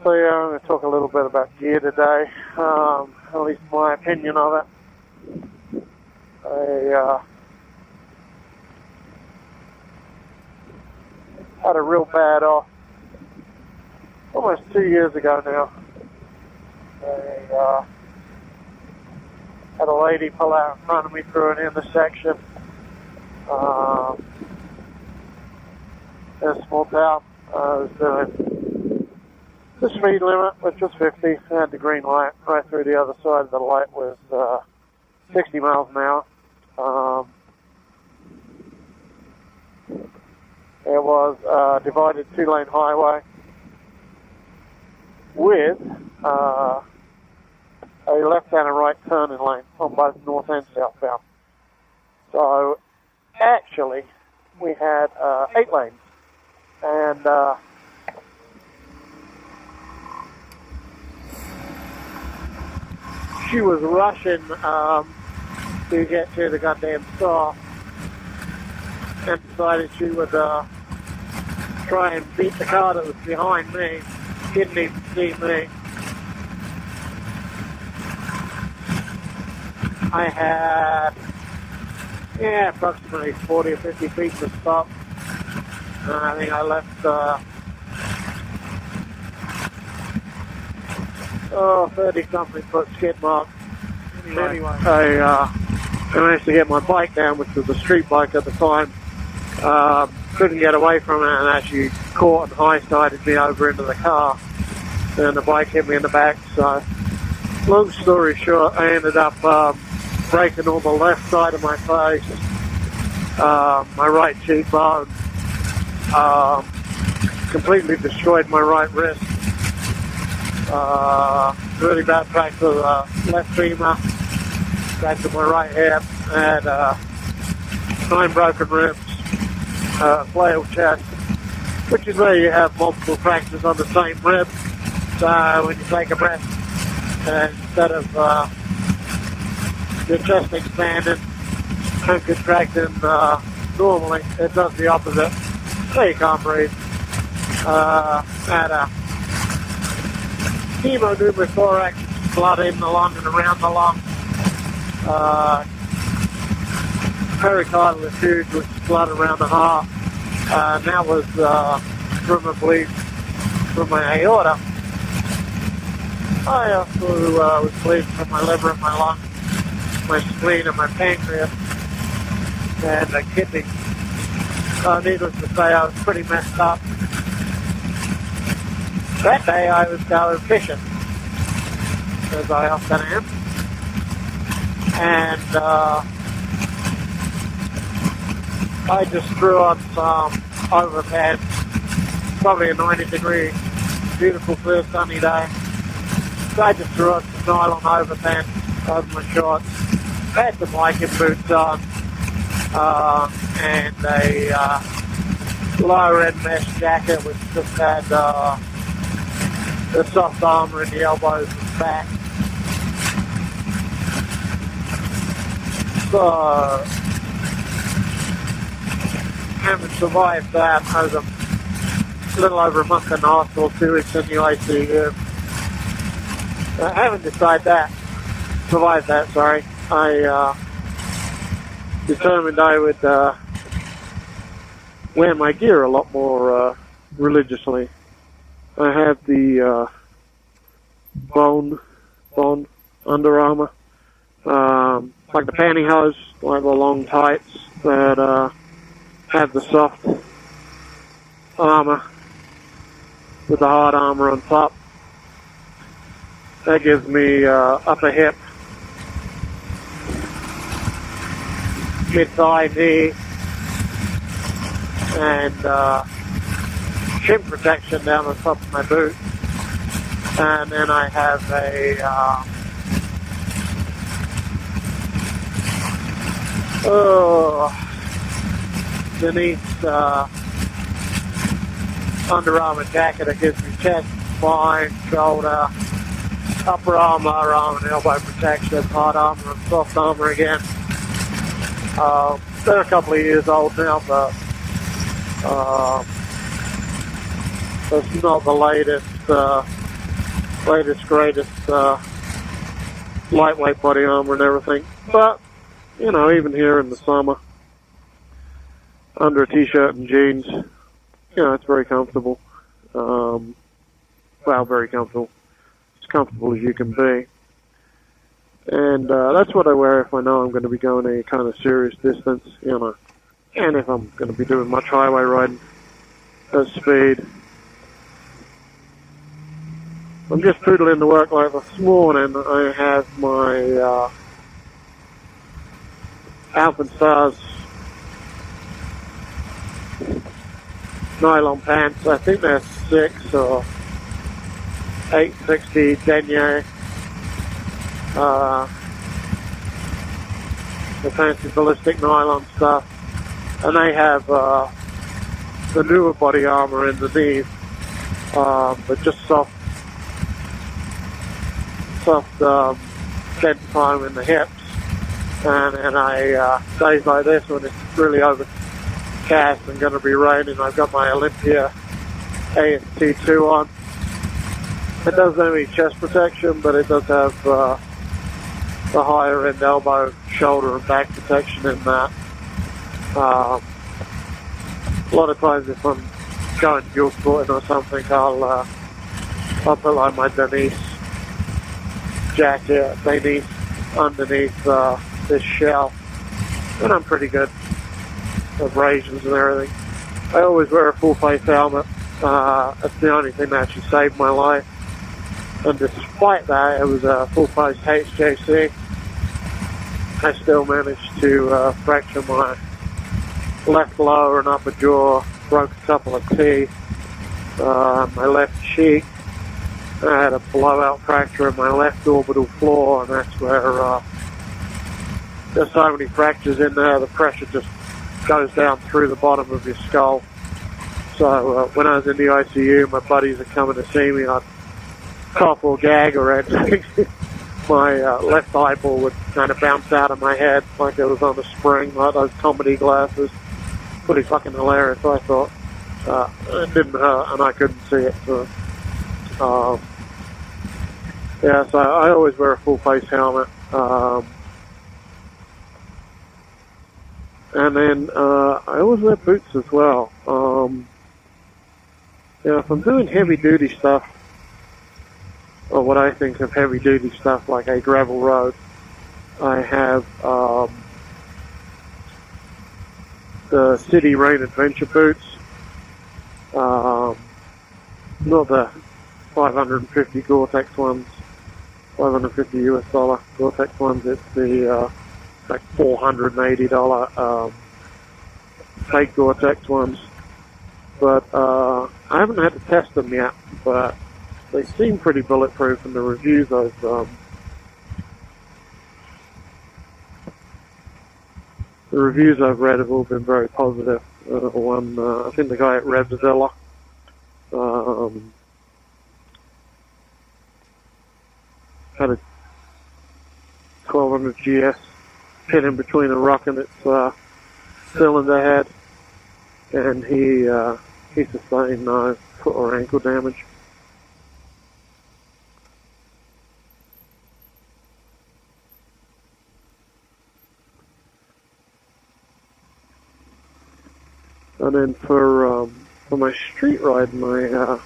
So yeah, I'm going to talk a little bit about gear today, at least my opinion of it. I had a real bad off almost 2 years ago now. I had a lady pull out in front of me through an intersection in a small town. I was doing the speed limit, which was 50. I had the green light. Right through the other side of the light was 60 miles an hour. It was a divided two-lane highway with a left and a right turning lane on both north and southbound. So actually, we had 8 lanes, and she was rushing to get to the goddamn stop, and decided she would try and beat the car that was behind me. Didn't even see me. I had, approximately 40 or 50 feet to stop. And I think I left, 30-something foot skid mark. Anyway, I managed to get my bike down, which was a street bike at the time. Couldn't get away from it and actually caught and high-sided me over into the car. And the bike hit me in the back. So, long story short, I ended up breaking on the left side of my face, my right cheekbone, completely destroyed my right wrist, really bad fracture of the left femur, fracture my right hip, and 9 broken ribs, flail chest, which is where you have multiple fractures on the same rib. So when you take a breath, instead of your chest expanding and contracting normally, it does the opposite. So you can't breathe. Had a hemopneumothorax, blood in the lung and around the lung. Pericardial effusion, which is blood around the heart. And that was from a bleed from my aorta. I also was bleeding from my liver and my lung, my spleen and my pancreas, and the kidney. Needless to say, I was pretty messed up. That day I was going fishing, as I often am, and I just threw on some overpants, probably a 90-degree, beautiful, clear, sunny day. So I just threw on some nylon overpants over my shorts. I had some hiking boots on, and a lower-end mesh jacket which just had the soft armor in the elbows and back. So, having survived that, I was a little over a month in the hospital, 2 weeks in the ICU. Having survived that, I determined I would wear my gear a lot more religiously. I have the bone Under Armour, like the pantyhose, like the long tights that have the soft armour with the hard armour on top. That gives me upper hip, mid-thigh, knee, and shin protection down the top of my boot. And then I have a Denise Under Armour jacket that gives me chest, spine, shoulder, upper arm, lower arm, and elbow protection, hard armor and soft armor again. They're a couple of years old now, but it's not the latest latest, greatest lightweight body armor and everything. But, you know, even here in the summer, under a t-shirt and jeans, you know, it's very comfortable. Well, very comfortable. As comfortable as you can be. And that's what I wear if I know I'm going to be going a kind of serious distance, you know. And if I'm going to be doing much highway riding at speed. I'm just poodling to work like this morning. I have my Alpenstars nylon pants. I think they're 6 or 860 denier. The fancy ballistic nylon stuff. And they have the newer body armor underneath, but just soft dead foam in the hips. And I days like this when it's really overcast and going to be raining, I've got my Olympia AST2 on. It doesn't have any chest protection, but it does have the higher end elbow, shoulder and back protection in that. A lot of times if I'm going dual sporting or something, I'll put like my Denise jacket underneath this shell, and I'm pretty good. Abrasions and everything. I always wear a full face helmet. That's the only thing that actually saved my life. And despite that, it was a full face HJC. I still managed to fracture my left lower and upper jaw, broke a couple of teeth, my left cheek. I had a blowout fracture in my left orbital floor, and that's where there's so many fractures in there, the pressure just goes down through the bottom of your skull. So when I was in the ICU, my buddies are coming to see me, I'd cough or gag or anything. My left eyeball would kind of bounce out of my head like it was on a spring, like those comedy glasses. Pretty fucking hilarious, I thought. It didn't hurt, and I couldn't see it. So, yeah, so I always wear a full face helmet. And then I always wear boots as well. Yeah, if I'm doing heavy duty stuff, or what I think of heavy duty stuff like a gravel road, I have the City Rain Adventure boots. Not the 550 Gore-Tex ones, 550 US dollar Gore-Tex ones. It's the like $480 fake Gore-Tex ones. But I haven't had to test them yet, but they seem pretty bulletproof, and the reviews I've read have all been very positive. I think the guy at Revzilla, had a 1200 GS hit in between a rock and its cylinder head, and he sustained no foot or ankle damage. And then for my street riding, I